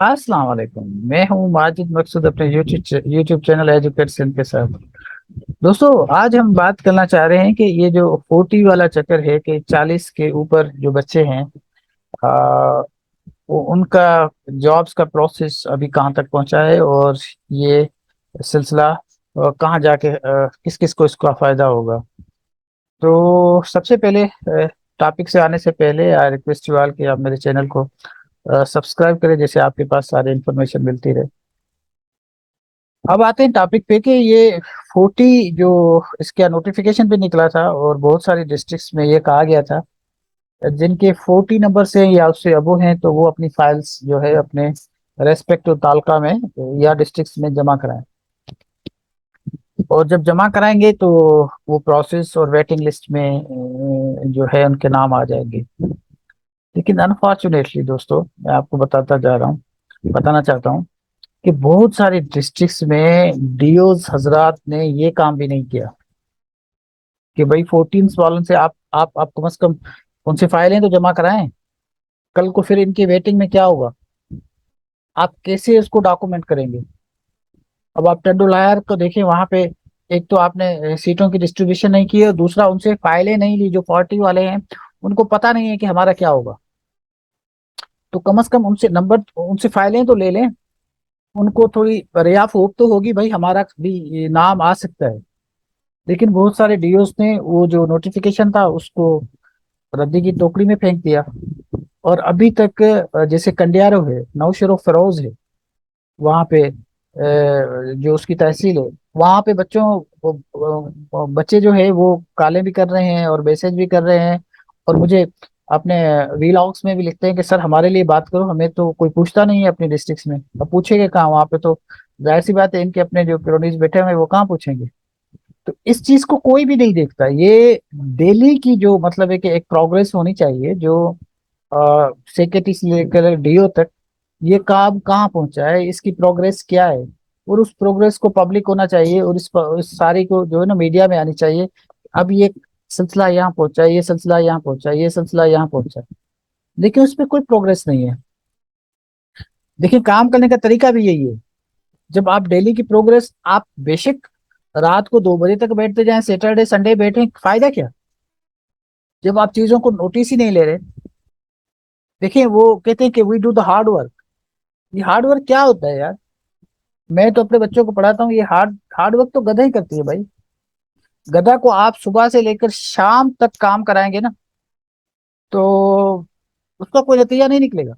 अस्सलाम वालेकुम। मैं हूँ माजिद मकसूद अपने यूट्यूब चैनल एजुकेशन के साथ। दोस्तों, आज हम बात करना चाह रहे हैं कि ये जो 40 वाला चक्कर है कि 40 के ऊपर जो बच्चे हैं, आ, वो उनका जॉब्स का प्रोसेस अभी कहाँ तक पहुँचा है, और ये सिलसिला कहाँ जाके किस किस को इसका फायदा होगा। तो सबसे पहले टॉपिक से आने से पहले आई रिक्वेस्ट यू ऑल कि आप मेरे चैनल को सब्सक्राइब करें, जैसे आपके पास सारी इन्फॉर्मेशन मिलती रहे। अब आते हैं टॉपिक पे कि ये 40 जो इसका नोटिफिकेशन भी निकला था, और बहुत सारी डिस्ट्रिक्ट्स में ये कहा गया था जिनके 40 नंबर से या उससे अबो हैं, तो वो अपनी फाइल्स जो है अपने रेस्पेक्टिव तालका में या डिस्ट्रिक्ट्स में जमा कराएं। और जब जमा कराएंगे तो वो प्रोसेस और वेटिंग लिस्ट में जो है उनके नाम आ जाएंगे। लेकिन अनफॉर्चुनेटली दोस्तों, मैं आपको बताना चाहता हूँ कि बहुत सारे डिस्ट्रिक्ट्स में डीओज हजरात ने ये काम भी नहीं किया कि भाई 14 वालों से आप कम से कम उनसे फाइलें तो जमा कराएं। कल को फिर इनकी वेटिंग में क्या होगा? आप कैसे इसको डॉक्यूमेंट करेंगे? अब आप टंडू लायर को देखें, वहां पे एक तो आपने सीटों की डिस्ट्रीब्यूशन नहीं की, और दूसरा उनसे फाइलें नहीं ली। जो 40 वाले हैं उनको पता नहीं है कि हमारा क्या होगा। तो कम से कम उनसे नंबर, उनसे फाइलें तो ले लें। उनको थोड़ी रिया होप तो होगी भाई हमारा भी ये नाम आ सकता है। लेकिन बहुत सारे डीओस ने वो जो नोटिफिकेशन था उसको रद्दी की टोकरी में फेंक दिया। और अभी तक जैसे कंडियारो है, नौशेरो फरोज है, वहाँ पे जो उसकी तहसील है, वहाँ पे बच्चे जो है वो काले भी कर रहे हैं और मैसेज भी कर रहे हैं। और मुझे अपने वीलॉग्स में भी लिखते हैं कि सर हमारे लिए बात करो, हमें तो कोई पूछता नहीं है अपनी डिस्ट्रिक्ट्स में। अब पूछेंगे कहाँ? वहाँ पे तो जाहिर सी बात है, इनके अपने जो क्रोनीज बैठे हुए हैं वो कहाँ पूछेंगे। तो इस चीज को कोई भी नहीं देखता। ये डेली की जो मतलब है कि एक प्रोग्रेस होनी चाहिए, जो सेक्रेटरी से लेकर डीओ तक ये काम कहाँ पहुंचा है, इसकी प्रोग्रेस क्या है। और उस प्रोग्रेस को पब्लिक होना चाहिए, और इस सारी को जो है ना मीडिया में आनी चाहिए। अब ये सिलसिला यहाँ पहुंचा, ये सिलसिला यहाँ पहुंचा, ये सिलसिला यहाँ पहुंचा। लेकिन उसमें कोई प्रोग्रेस नहीं है। देखिए, काम करने का तरीका भी यही है। जब आप डेली की प्रोग्रेस, आप बेशक रात को 2 बजे तक बैठते जाएं, सैटरडे संडे बैठे, फायदा क्या? जब आप चीजों को नोटिस ही नहीं ले रहे। देखिए, वो कहते हैं कि we do the hard work. ये हार्ड वर्क क्या होता है यार? मैं तो अपने बच्चों को पढ़ाता हूँ, ये हार्ड हार्ड वर्क तो गधा ही करती है भाई। गधा को आप सुबह से लेकर शाम तक काम कराएंगे ना, तो उसका कोई नतीजा नहीं निकलेगा।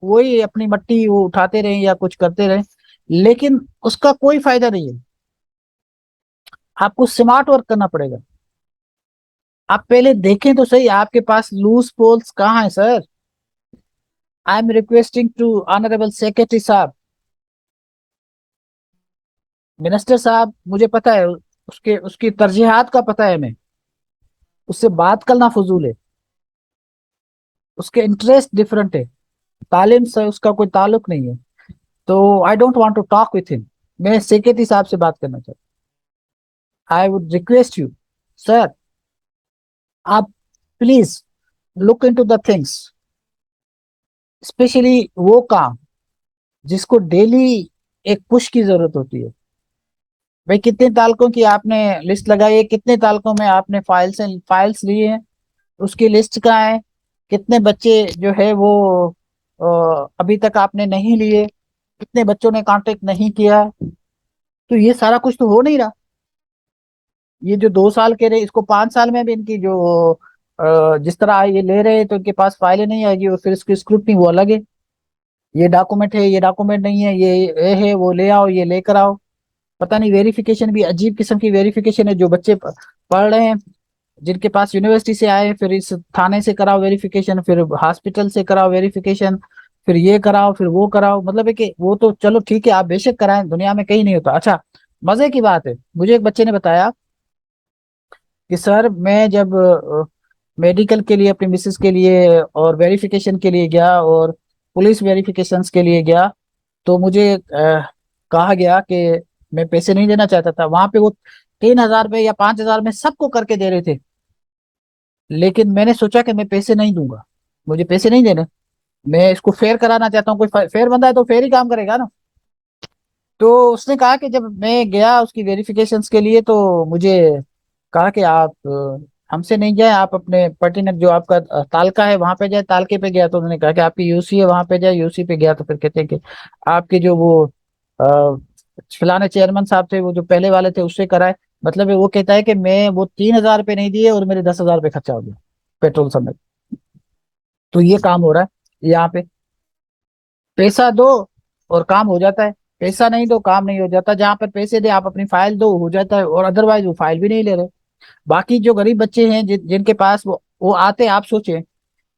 वही अपनी मट्टी वो उठाते रहे या कुछ करते रहे, लेकिन उसका कोई फायदा नहीं है। आपको स्मार्ट वर्क करना पड़ेगा। आप पहले देखें तो सही, आपके पास लूज पोल्स कहाँ है sir? I am requesting to honourable secretary साहब, मिनिस्टर साहब, मुझे पता है उसके उसकी तरजीहात का पता है हमें। उससे बात करना फजूल है। उसके इंटरेस्ट डिफरेंट है। तालीम से उसका कोई ताल्लुक नहीं है। तो I don't want to talk with him. मैं सेक्रेटरी साहब से बात करना चाहता हूँ। I would request you sir, आप please look into the things, specially वो काम जिसको डेली एक पुश की जरूरत होती है। भाई, कितने तालकों की आपने लिस्ट लगाई है? कितने तालकों में आपने फाइल्स लिए हैं? उसकी लिस्ट कहाँ है? कितने बच्चे जो है वो अभी तक आपने नहीं लिए? कितने बच्चों ने कांटेक्ट नहीं किया? तो ये सारा कुछ तो हो नहीं रहा। ये जो 2 साल के रहे, इसको 5 साल में भी इनकी जो जिस तरह ये ले रहे हैं, तो इनके पास फाइलें नहीं आएगी, और फिर इसकी स्क्रूटनी वो अलग है। ये डॉक्यूमेंट है, ये डॉक्यूमेंट नहीं है, ये है, वो ले आओ, ये लेकर आओ। पता नहीं, वेरिफिकेशन भी अजीब किस्म की वेरिफिकेशन है। जो बच्चे पढ़ रहे हैं, जिनके पास यूनिवर्सिटी से आए, फिर इस थाने से कराओ वेरिफिकेशन, फिर हॉस्पिटल से कराओ वेरिफिकेशन, फिर ये कराओ, फिर वो कराओ। मतलब है कि वो तो चलो ठीक है, आप बेशक कराएं, दुनिया में कहीं नहीं होता। अच्छा, मजे की बात है, मुझे एक बच्चे ने बताया कि सर मैं जब मेडिकल के लिए अपनी मिसेस के लिए और वेरिफिकेशन के लिए गया, और पुलिस वेरिफिकेशंस के लिए गया, तो मुझे कहा गया कि मैं पैसे नहीं देना चाहता था। वहां पे वो 3,000 रुपये या 5,000 में सबको करके दे रहे थे। लेकिन मैंने सोचा कि मैं पैसे नहीं दूंगा, मुझे पैसे नहीं देने। मैं इसको फेयर कराना चाहता हूँ, कोई फेयर बंदा है तो फेयर ही काम करेगा ना। तो उसने कहा कि जब मैं गया उसकी वेरिफिकेशंस के लिए, तो मुझे कहा कि आप हमसे नहीं जाए, आप अपने पर्टिनेंट जो आपका तालका है वहां पे जाए। तालके पे गया तो उन्होंने कहा कि आपकी यूसी है वहां पे जाए। यूसी पे गया तो फिर कहते हैं कि आपके जो वो अ, फलाने चेयरमैन साहब थे, वो जो पहले वाले थे, उससे कराए। मतलब वो कहता है कि मैं वो 3,000 रुपये नहीं दिए और मेरे 10,000 रुपये खर्चा हो गया पेट्रोल समेत। तो ये काम हो रहा है यहाँ पे। पैसा दो और काम हो जाता है, पैसा नहीं दो काम नहीं हो जाता। जहां पर पैसे दे आप अपनी फाइल दो हो जाता है, और अदरवाइज वो फाइल भी नहीं ले रहे। बाकी जो गरीब बच्चे हैं जिनके पास वो आते हैं, आप सोचें,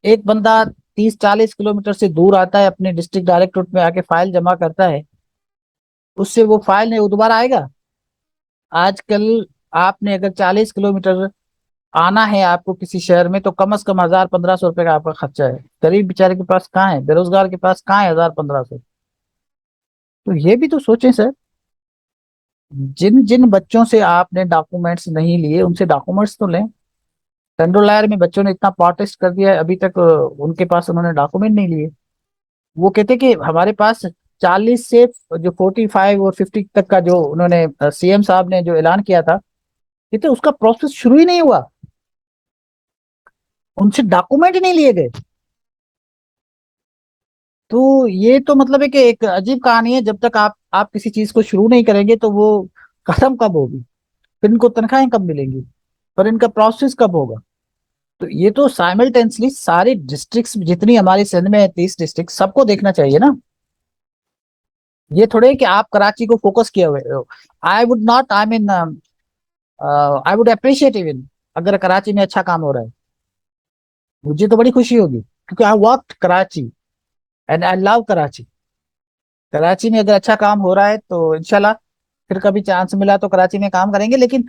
एक बंदा 30-40 किलोमीटर से दूर आता है, अपने डिस्ट्रिक्ट डायरेक्टरेट में आके फाइल जमा करता है, उससे वो फाइल नहीं, वो दोबारा आएगा? आजकल आपने अगर 40 किलोमीटर आना है आपको किसी शहर में, तो कम से कम 1,000-1,500 रुपए का आपका खर्चा है। गरीब बेचारे के पास कहाँ है, बेरोजगार के पास कहाँ है 1,000-1,500? तो ये भी तो सोचें सर। जिन जिन बच्चों से आपने डॉक्यूमेंट्स नहीं लिए उनसे डॉक्यूमेंट्स तो लें। टंडोलायर में बच्चों ने इतना प्रोटेस्ट कर दिया है, अभी तक उनके पास उन्होंने डॉक्यूमेंट नहीं लिए। वो कहते कि हमारे पास 40 से जो 45 और 50 तक का जो उन्होंने सीएम साहब ने जो ऐलान किया था, कहते उसका प्रोसेस शुरू ही नहीं हुआ, उनसे डॉक्यूमेंट ही नहीं लिए गए। तो ये तो मतलब है कि एक अजीब कहानी है। जब तक आप किसी चीज को शुरू नहीं करेंगे तो वो खत्म कब होगी? फिर इनको तनख्वाहें कब मिलेंगी? पर इनका प्रोसेस कब होगा? तो ये तो साइमल्टेनियसली सारी डिस्ट्रिक्ट्स जितनी हमारी सिंध में है, 30 डिस्ट्रिक्ट, सबको देखना चाहिए ना। ये थोड़े है कि आप कराची को फोकस किए हुए हो। I would not, I mean, I would appreciate even अगर कराची में अच्छा काम हो रहा है, मुझे तो बड़ी खुशी होगी, क्योंकि I work Karachi and I love Karachi. Karachi में अगर अच्छा काम हो रहा है तो इंशाल्लाह फिर कभी चांस मिला तो कराची में काम करेंगे। लेकिन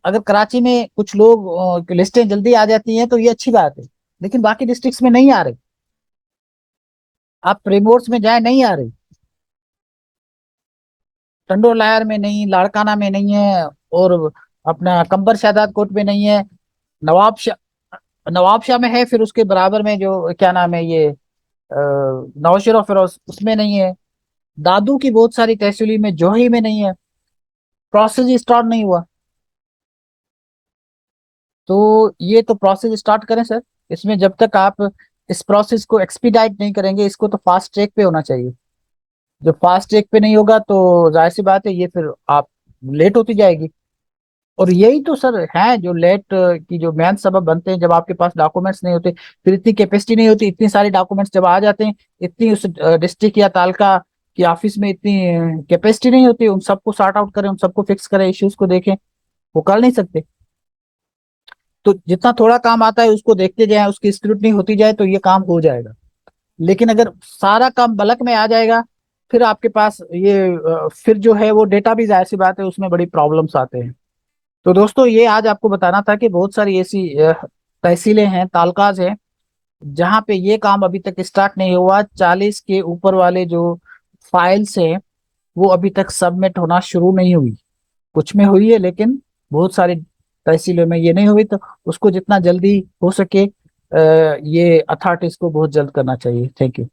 अगर कराची में कुछ लोग लिस्टें जल्दी आ जाती हैं तो ये अच्छी बात है, लेकिन बाकी डिस्ट्रिक्ट्स में नहीं आ रहे। आप प्रीमोर्स में जाए, नहीं आ रहे। टंडोलायर में नहीं, लाड़काना में नहीं है, और अपना कंबर शहदाद कोट में नहीं है। नवाबशाह में है, फिर उसके बराबर में जो क्या नाम है ये नौशेरा फिरोज, उसमें नहीं है। दादू की बहुत सारी तहसीली में, जोही में नहीं है। प्रोसेस स्टार्ट नहीं हुआ। तो ये तो प्रोसेस स्टार्ट करें सर। इसमें जब तक आप इस प्रोसेस को एक्सपीडाइट नहीं करेंगे, इसको तो फास्ट ट्रैक पे होना चाहिए। जब फास्ट ट्रैक पे नहीं होगा तो जाहिर सी बात है ये फिर आप लेट होती जाएगी। और यही तो सर है जो लेट की जो मेन सबब बनते हैं, जब आपके पास डॉक्यूमेंट्स नहीं होते, फिर इतनी कैपेसिटी नहीं होती। इतनी सारी डॉक्यूमेंट्स जब आ जाते हैं, इतनी उस डिस्ट्रिक्ट या तालका की ऑफिस में इतनी कैपेसिटी नहीं होती, उन सबको सॉर्ट आउट करें, उन सबको फिक्स करें, इश्यूज को देखें, वो कर नहीं सकते। तो जितना थोड़ा काम आता है उसको देखते जाए, उसकी स्क्रूटनी होती जाए, तो ये काम हो जाएगा। लेकिन अगर सारा काम बल्क में आ जाएगा, फिर आपके पास ये फिर जो है वो डेटा भी, जाहिर सी बात है, उसमें बड़ी प्रॉब्लम्स आते हैं। तो दोस्तों ये आज आपको बताना था कि बहुत सारी ऐसी तहसीलें हैं, तालकाज हैं, जहाँ पे ये काम अभी तक स्टार्ट नहीं हुआ। 40 के ऊपर वाले जो फाइल्स हैं वो अभी तक सबमिट होना शुरू नहीं हुई। कुछ में हुई है लेकिन बहुत सारी तहसीलों में ये नहीं हुई। तो उसको जितना जल्दी हो सके ये अथॉरिटीज को बहुत जल्द करना चाहिए। Thank you.